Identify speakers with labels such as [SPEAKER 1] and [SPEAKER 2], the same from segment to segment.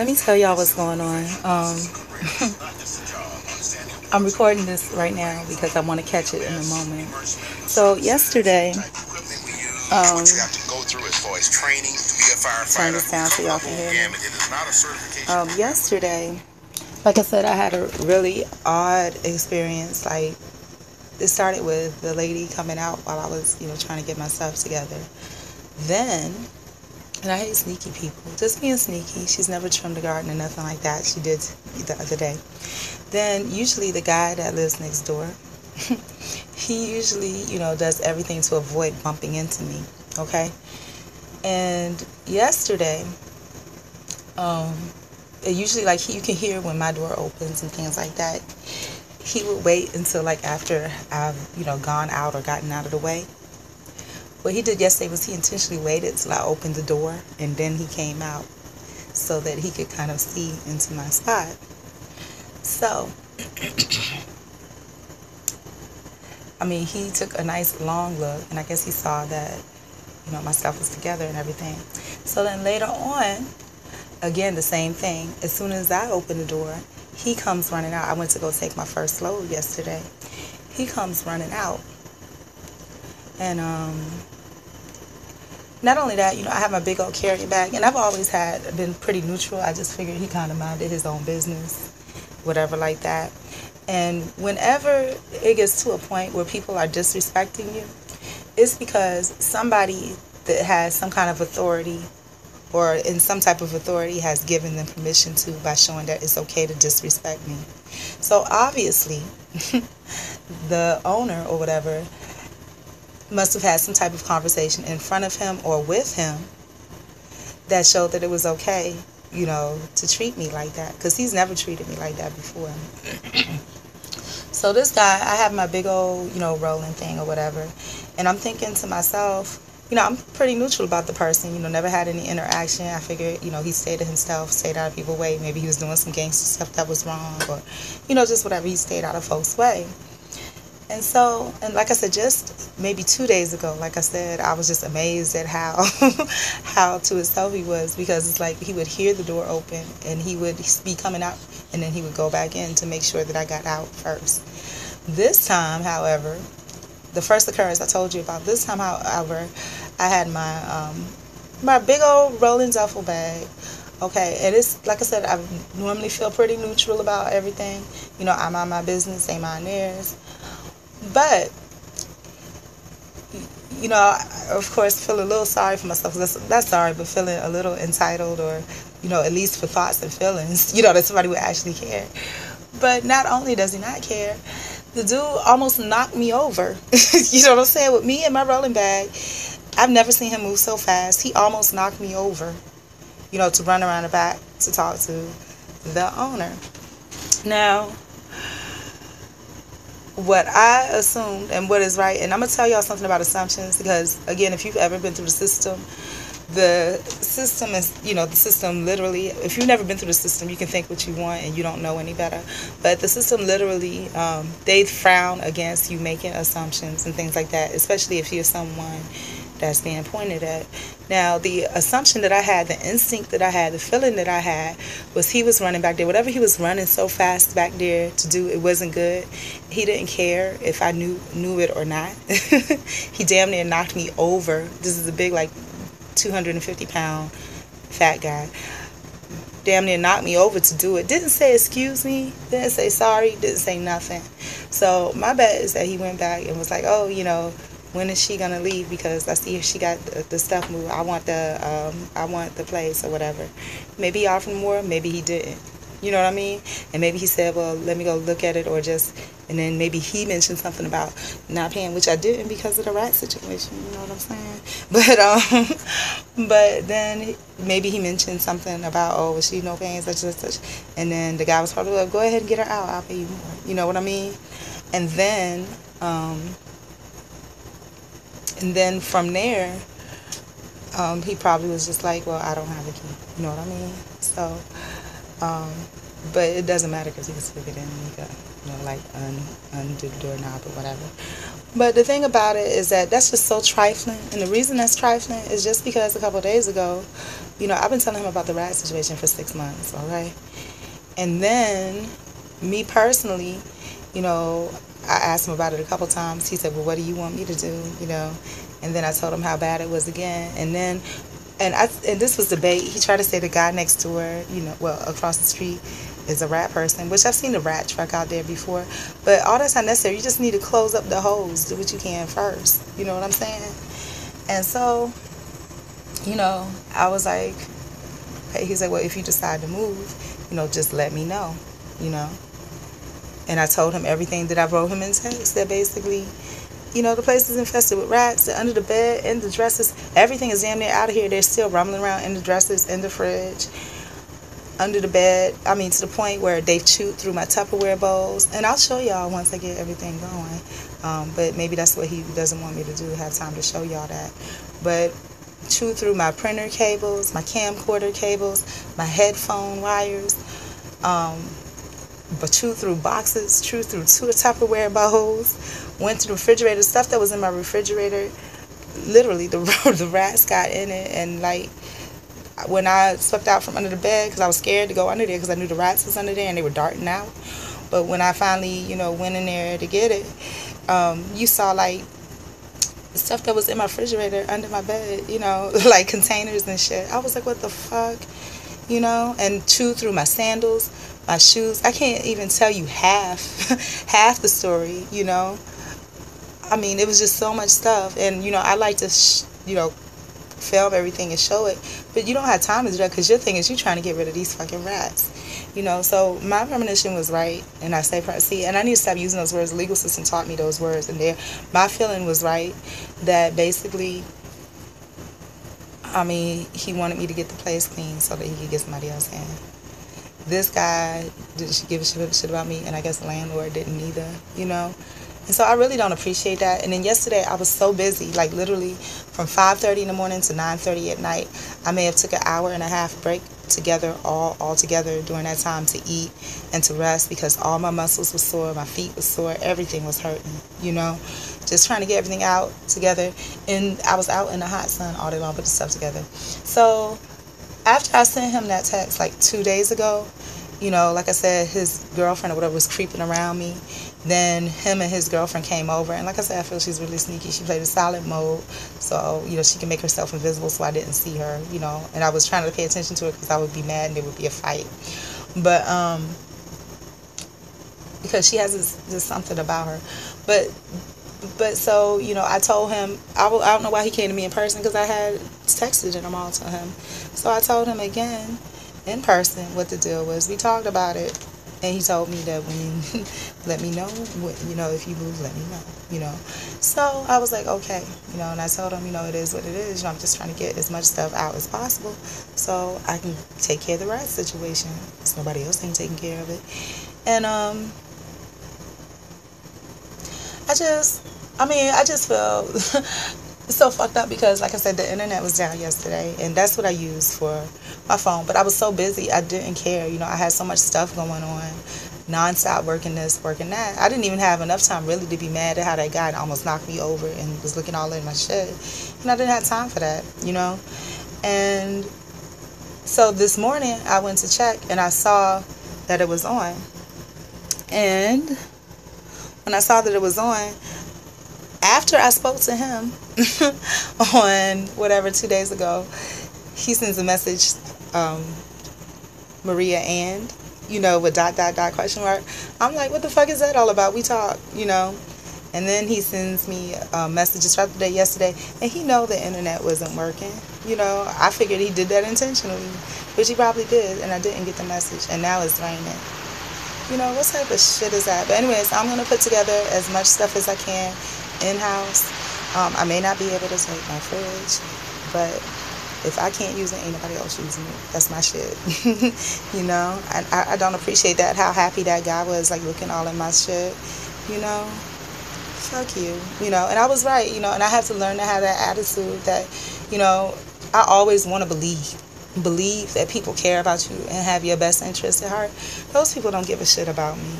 [SPEAKER 1] let me tell y'all what's going on. I'm recording this right now because I want to catch it in a moment. So yesterday, turn this down so y'all can hear me. Yesterday, like I said, I had a really odd experience. Like, it started with the lady coming out while I was, trying to get my stuff together. Then, and I hate sneaky people, just being sneaky. She's never trimmed the garden or nothing like that. She did the other day. Then, usually the guy that lives next door, he usually, does everything to avoid bumping into me, okay? And yesterday, usually, like, you can hear when my door opens and things like that. He would wait until, like, after I've, gone out or gotten out of the way. What he did yesterday was he intentionally waited till I opened the door, and then he came out so that he could kind of see into my spot. So, he took a nice long look, and I guess he saw that, my stuff was together and everything. So then later on, again, the same thing. As soon as I open the door, he comes running out. I went to go take my first load yesterday. He comes running out. And not only that, I have my big old carrying bag, and I've always been pretty neutral. I just figured he kind of minded his own business, whatever like that. And whenever it gets to a point where people are disrespecting you, it's because somebody that has some kind of authority or in some type of authority has given them permission to by showing that it's okay to disrespect me. So obviously, the owner or whatever must have had some type of conversation in front of him or with him that showed that it was okay, to treat me like that, because he's never treated me like that before. So this guy, I have my big old, rolling thing or whatever, and I'm thinking to myself, I'm pretty neutral about the person, never had any interaction. I figured, he stayed to himself, stayed out of people's way. Maybe he was doing some gangster stuff that was wrong, or, just whatever. He stayed out of folks' way. And so, and like I said, just maybe 2 days ago, like I said, I was just amazed at how how to himself he was, because it's like he would hear the door open and he would be coming out, and then he would go back in to make sure that I got out first. This time, however, the first occurrence I told you about, this time, however, I had my big old rolling duffel bag. Okay, and it's, like I said, I normally feel pretty neutral about everything. I mind my business, they mind theirs. But, I, of course, feel a little sorry for myself. Not sorry, but feeling a little entitled, or, at least for thoughts and feelings, that somebody would actually care. But not only does he not care, the dude almost knocked me over. You know what I'm saying? With me and my rolling bag, I've never seen him move so fast. He almost knocked me over, to run around the back to talk to the owner. Now, what I assumed and what is right, and I'm going to tell y'all something about assumptions, because, again, if you've ever been through the system is, the system literally, if you've never been through the system, you can think what you want and you don't know any better. But the system literally, they frown against you making assumptions and things like that, especially if you're someone that's being pointed at. Now, the assumption that I had, the instinct that I had, the feeling that I had was he was running back there. Whatever he was running so fast back there to do, it wasn't good. He didn't care if I knew it or not. He damn near knocked me over. This is a big, like, 250-pound fat guy. Damn near knocked me over to do it. Didn't say excuse me, didn't say sorry, didn't say nothing. So my bet is that he went back and was like, oh, when is she gonna leave? Because I see she got the stuff moved. I want the place or whatever. Maybe he offered more, maybe he didn't. You know what I mean? And maybe he said, well, let me go look at it, or just, and then maybe he mentioned something about not paying, which I didn't because of the rat situation. You know what I'm saying? But then maybe he mentioned something about, oh, was she no paying such and such, and then the guy was probably like, go ahead and get her out. I'll pay you more. You know what I mean? And then from there, he probably was just like, well, I don't have a key. You know what I mean? So, but it doesn't matter because he can still get in and he could, like, undo the doorknob or whatever. But the thing about it is that that's just so trifling. And the reason that's trifling is just because a couple of days ago, I've been telling him about the rat situation for 6 months, all right? And then, me personally, I asked him about it a couple times. He said, well, what do you want me to do, And then I told him how bad it was again. And then, and this was debate. He tried to say the guy next door, across the street, is a rat person, which I've seen the rat truck out there before. But all that's not necessary. You just need to close up the holes, do what you can first. You know what I'm saying? And so, I was like, hey, he's like, well, if you decide to move, just let me know, And I told him everything that I wrote him in text, that basically, the place is infested with rats. They're under the bed, in the dressers. Everything is damn near out of here. They're still rumbling around in the dressers, in the fridge, under the bed. I mean, to the point where they've chewed through my Tupperware bowls. And I'll show y'all once I get everything going. But maybe that's what he doesn't want me to do, have time to show y'all that. But chewed through my printer cables, my camcorder cables, my headphone wires, but chewed through boxes, chewed through 2 Tupperware bowls, went to the refrigerator, stuff that was in my refrigerator, literally the rats got in it. And like, when I swept out from under the bed, because I was scared to go under there because I knew the rats was under there and they were darting out. But when I finally, went in there to get it, you saw like the stuff that was in my refrigerator under my bed, like containers and shit. I was like, what the fuck, and chewed through my sandals, my shoes. I can't even tell you half the story, I mean, it was just so much stuff. And, I like to, film everything and show it. But you don't have time to do that because your thing is you trying to get rid of these fucking rats. So my premonition was right. And I say, see, and I need to stop using those words. The legal system taught me those words. And my feeling was right that basically, he wanted me to get the place clean so that he could get somebody else in. This guy didn't give a shit about me, and I guess the landlord didn't either, And so I really don't appreciate that. And then yesterday I was so busy, like literally from 5:30 in the morning to 9:30 at night. I may have took an hour and a half break all together during that time to eat and to rest because all my muscles were sore, my feet were sore, everything was hurting, Just trying to get everything out together. And I was out in the hot sun all day long, put the stuff together. So after I sent him that text like 2 days ago, like I said, his girlfriend or whatever was creeping around me. Then him and his girlfriend came over. And like I said, I feel she's really sneaky. She played a silent mode. So, she can make herself invisible so I didn't see her, And I was trying to pay attention to her because I would be mad and there would be a fight. But, because she has this something about her. But so, I told him, I don't know why he came to me in person because I had texted them all to him. So I told him again in person what the deal was. We talked about it. And he told me that when you let me know, if you move, let me know, So I was like, okay, and I told him, it is what it is. I'm just trying to get as much stuff out as possible so I can take care of the rat situation because nobody else ain't taking care of it. And I just feel so fucked up because, like I said, the internet was down yesterday, and that's what I used for my phone. But I was so busy, I didn't care. I had so much stuff going on, nonstop working this, working that. I didn't even have enough time really to be mad at how that guy almost knocked me over and was looking all in my shit. And I didn't have time for that, And so this morning, I went to check, and I saw that it was on. And when I saw that it was on, after I spoke to him on whatever 2 days ago, he sends a message, Maria and, with ... question mark. I'm like, what the fuck is that all about? We talk, And then he sends me messages throughout the day yesterday, and he know the internet wasn't working. I figured he did that intentionally, which he probably did, and I didn't get the message, and now it's raining. What type of shit is that? But anyways, I'm going to put together as much stuff as I can in-house. I may not be able to take my fridge, but if I can't use it, ain't nobody else using it. That's my shit. I don't appreciate that, how happy that guy was, like, looking all in my shit, fuck you, and I was right, and I have to learn to have that attitude that, I always want to believe that people care about you and have your best interest at heart. Those people don't give a shit about me.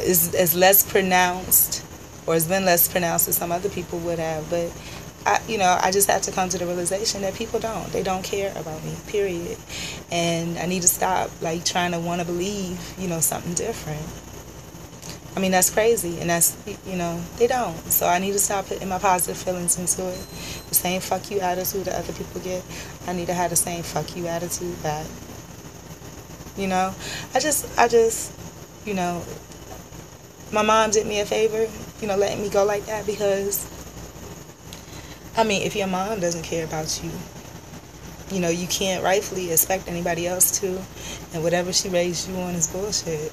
[SPEAKER 1] is less pronounced, or has been less pronounced than some other people would have. But I just have to come to the realization that people they don't care about me, period. And I need to stop like trying to want to believe, something different. I mean, that's crazy, and that's, they don't. So I need to stop putting my positive feelings into it. The same fuck you attitude that other people get, I need to have the same fuck you attitude back. I just, my mom did me a favor, letting me go like that, because, I mean, if your mom doesn't care about you, you can't rightfully expect anybody else to, and whatever she raised you on is bullshit.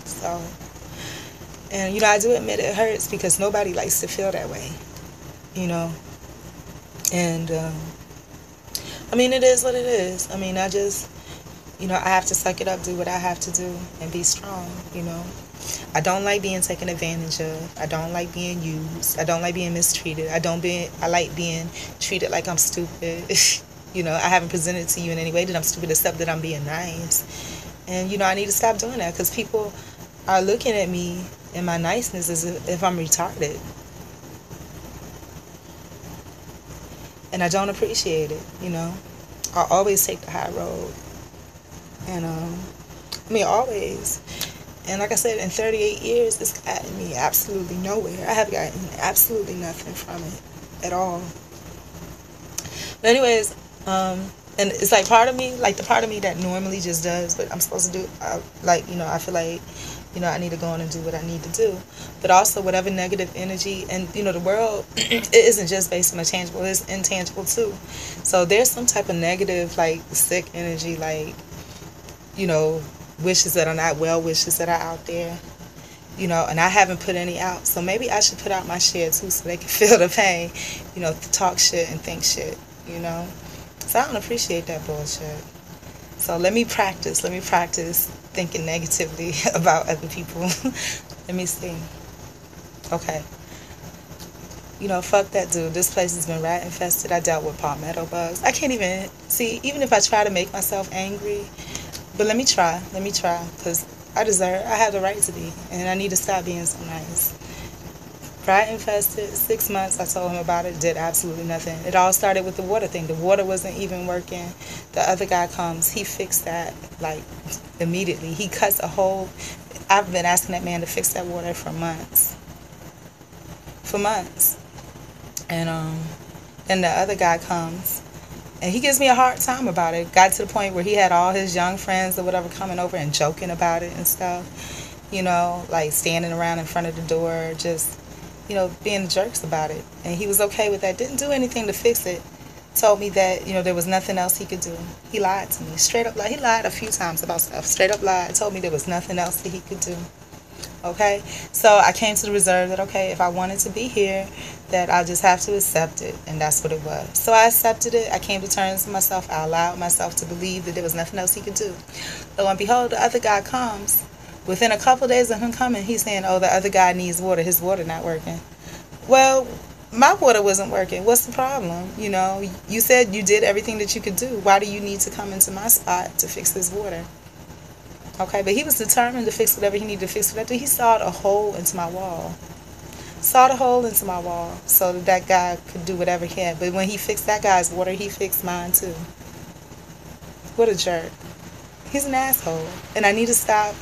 [SPEAKER 1] So, and, I do admit it hurts, because nobody likes to feel that way, and, I mean, it is what it is. I mean, I just, I have to suck it up, do what I have to do, and be strong, I don't like being taken advantage of. I don't like being used. I don't like being mistreated. I like being treated like I'm stupid. I haven't presented to you in any way that I'm stupid, except that I'm being nice. And, I need to stop doing that, because people are looking at me and my niceness as if I'm retarded. And I don't appreciate it, I always take the high road. And, always. And like I said, in 38 years, it's gotten me absolutely nowhere. I have gotten absolutely nothing from it at all. But anyways, and it's like part of me, like the part of me that normally just does what I'm supposed to do. I feel like, I need to go on and do what I need to do. But also whatever negative energy, and, the world, it isn't just based on the tangible, it's intangible too. So there's some type of negative, like, sick energy, like, wishes that are not well wishes that are out there, and I haven't put any out. So maybe I should put out my share too, so they can feel the pain, talk shit and think shit, So I don't appreciate that bullshit. So let me practice thinking negatively about other people. Let me see. Okay. Fuck that dude. This place has been rat infested. I dealt with palmetto bugs. I can't even see, even if I try to make myself angry. But let me try, because I have the right to be, and I need to stop being so nice. Rat infested, 6 months, I told him about it, did absolutely nothing. It all started with the water thing. The water wasn't even working. The other guy comes, he fixed that, like, immediately. He cuts a hole. I've been asking that man to fix that water for months. And the other guy comes, and he gives me a hard time about it. Got to the point where he had all his young friends or whatever coming over and joking about it and stuff. Like standing around in front of the door, just, being jerks about it. And he was okay with that. Didn't do anything to fix it. Told me that, there was nothing else he could do. He lied to me. Straight up, he lied a few times about stuff. Straight up lied. Told me there was nothing else that he could do. Okay, so I came to the reserve that, okay, if I wanted to be here, that I just have to accept it, and that's what it was. So I accepted it. I came to terms with myself. I allowed myself to believe that there was nothing else he could do. Lo and behold, the other guy comes. Within a couple of days of him coming, he's saying, oh, the other guy needs water. His water not working. Well, my water wasn't working. What's the problem? You said you did everything that you could do. Why do you need to come into my spot to fix this water? Okay, but he was determined to fix whatever he needed to fix. He sawed a hole into my wall. So that guy could do whatever he had. But when he fixed that guy's water, he fixed mine too. What a jerk. He's an asshole. And I need to stop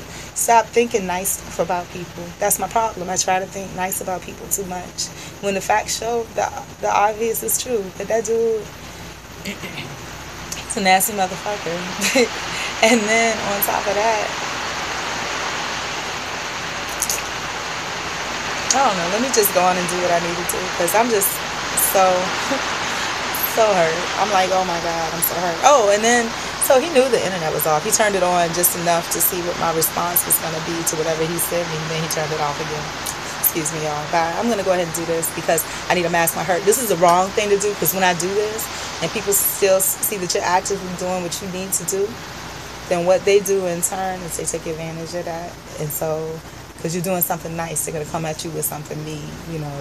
[SPEAKER 1] thinking nice stuff about people. That's my problem. I try to think nice about people too much. When the facts show, the obvious is true. But that dude, he's a nasty motherfucker. And then on top of that, I don't know, let me just go on and do what I need to do, because I'm just so hurt. I'm like, oh my God, I'm so hurt. Oh, and then, so he knew the internet was off. He turned it on just enough to see what my response was going to be to whatever he sent me, and then he turned it off again. Excuse me, y'all. Bye. I'm going to go ahead and do this, because I need to mask my hurt. This is the wrong thing to do, because when I do this, and people still see that you're actively doing what you need to do, then what they do in turn is they take advantage of that. And so, because you're doing something nice, they're going to come at you with something mean,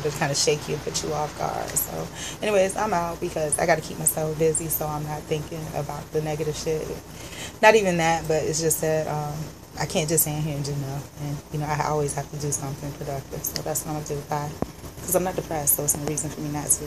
[SPEAKER 1] to kind of shake you and put you off guard. So anyways, I'm out, because I got to keep myself busy, so I'm not thinking about the negative shit. Not even that, but it's just that I can't just stand here and do nothing. You know, I always have to do something productive. So that's what I'm going to do. Bye. Because I'm not depressed, so it's no reason for me not to.